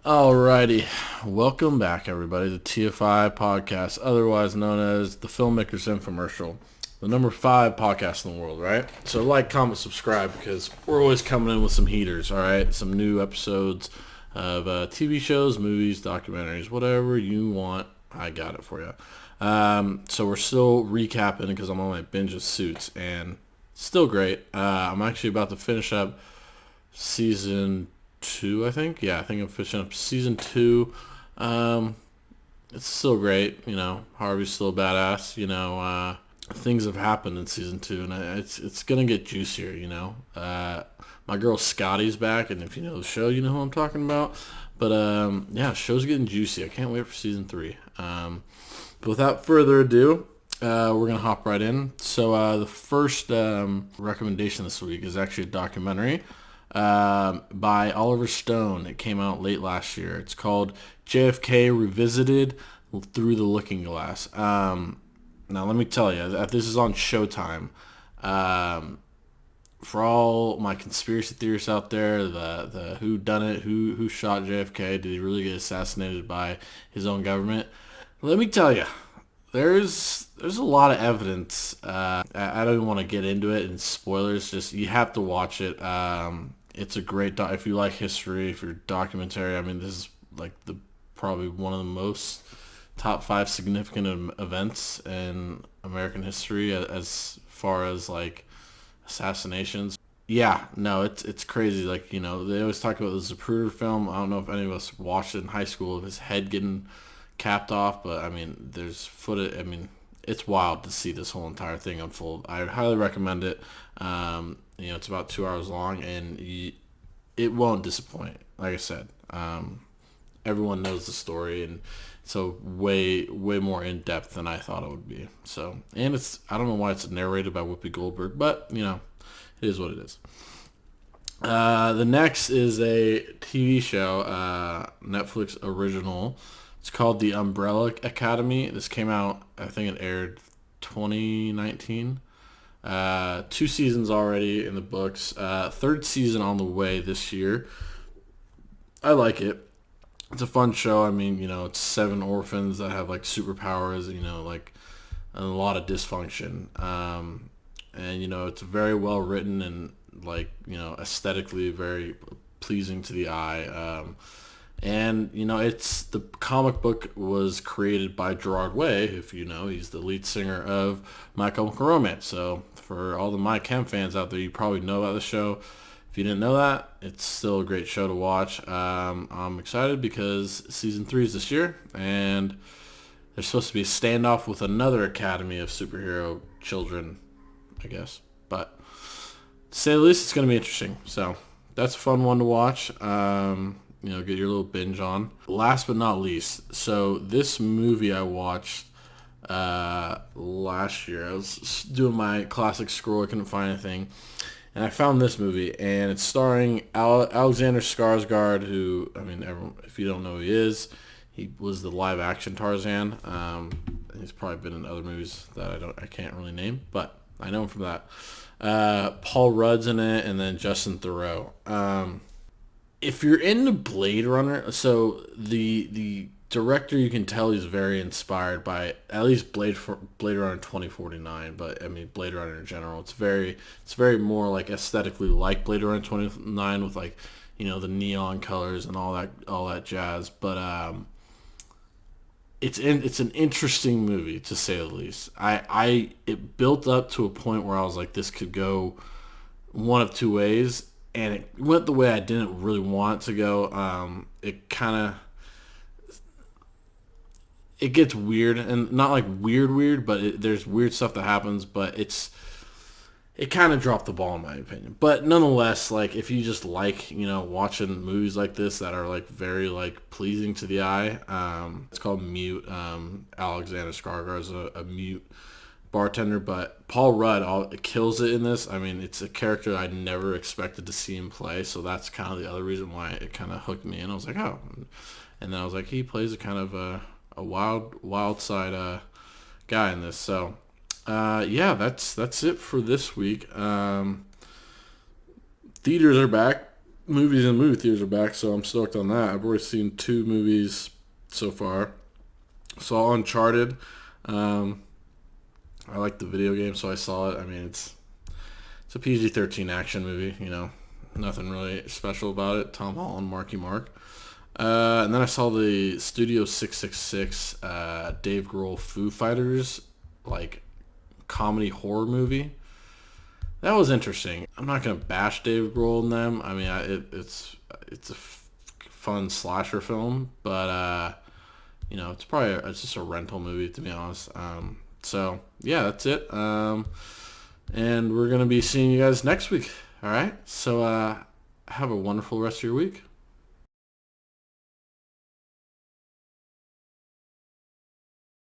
Alrighty, welcome back everybody to TFI Podcast, otherwise known as the Filmmakers Infomercial, the number 5 podcast in the world, right? So like, comment, subscribe because we're always coming in with some heaters, alright? Some new episodes of TV shows, movies, documentaries, whatever you want, I got it for you. So we're still recapping because I'm on my binge of Suits and still great. I'm actually about to finish up season 2, I think. Yeah, I think I'm finishing up season 2. It's still great. Harvey's still badass. Things have happened in season 2, and it's gonna get juicier. My girl Scotty's back, and if you know the show, you know who I'm talking about. But yeah, show's getting juicy. I can't wait for season 3. But without further ado, we're gonna hop right in. So the first recommendation this week is actually a documentary by Oliver Stone. It came out late last year. It's called JFK Revisited Through the Looking Glass. Now, let me tell you, this is on Showtime. For all my conspiracy theorists out there, the who done it, who shot JFK, did he really get assassinated by his own government? Let me tell you, there's a lot of evidence. I don't even want to get into it in spoilers. Just you have to watch it. It's a great if you like history, if you're documentary. I mean, this is like probably one of the most top 5 significant events in American history as far as like assassinations. Yeah, no, it's crazy. Like, they always talk about the Zapruder film. I don't know if any of us watched it in high school of his head getting capped off, but I mean, there's footage. I mean, it's wild to see this whole entire thing unfold. I highly recommend it. It's about 2 hours long, and it won't disappoint. Like I said, everyone knows the story, and so way more in depth than I thought it would be. So, and I don't know why it's narrated by Whoopi Goldberg, but it is what it is. The next is a TV show, Netflix original. It's called The Umbrella Academy. This came out, I think it aired 2019. 2 seasons already in the books. Third season on the way this year. I like it. It's a fun show. I mean, it's 7 orphans that have like superpowers, like and a lot of dysfunction. And it's very well written and like, aesthetically very pleasing to the eye. And, it's the comic book was created by Gerard Way. If you know, he's the lead singer of My Chemical Romance. So for all the My Chem fans out there, you probably know about the show. If you didn't know that, it's still a great show to watch. I'm excited because season 3 is this year, and there's supposed to be a standoff with another academy of superhero children, I guess. But to say the least, it's going to be interesting. So that's a fun one to watch. Get your little binge on. Last but not least, so this movie I watched last year. I was doing my classic scroll. I couldn't find anything. And I found this movie, and it's starring Alexander Skarsgård, who, I mean, everyone, if you don't know who he is, he was the live-action Tarzan. He's probably been in other movies that I can't really name, but I know him from that. Paul Rudd's in it, and then Justin Theroux. If you're into Blade Runner, so the director, you can tell he's very inspired by at least Blade Runner 2049, but I mean Blade Runner in general. It's very more like aesthetically like Blade Runner 2049 with like the neon colors and all that jazz. But it's an interesting movie to say the least. It built up to a point where I was like, this could go one of two ways. And it went the way I didn't really want it to go. It gets weird, and not like weird, but there's weird stuff that happens. But it kind of dropped the ball in my opinion. But nonetheless, like if you just like watching movies like this that are like very like pleasing to the eye, it's called Mute. Alexander Skarsgård is a mute bartender, but Paul Rudd kills it in this. I mean, it's a character I never expected to see him play, so that's kind of the other reason why it kind of hooked me in. I was like, oh, and then I was like, he plays a kind of a wild side guy in this. So yeah, that's it for this week. Theaters are back. movies in movie theaters are back, so I'm stoked on that. I've already seen 2 movies so far. Saw Uncharted. Um, I like the video game, so I saw it. I mean, it's a PG-13 action movie. Nothing really special about it. Tom Holland, Marky Mark. And then I saw the Studio 666 Dave Grohl Foo Fighters like comedy horror movie. That was interesting. I'm not gonna bash Dave Grohl and them. I mean, it's a fun slasher film, but it's just a rental movie to be honest. So yeah, that's it. And we're gonna be seeing you guys next week. All right. So have a wonderful rest of your week.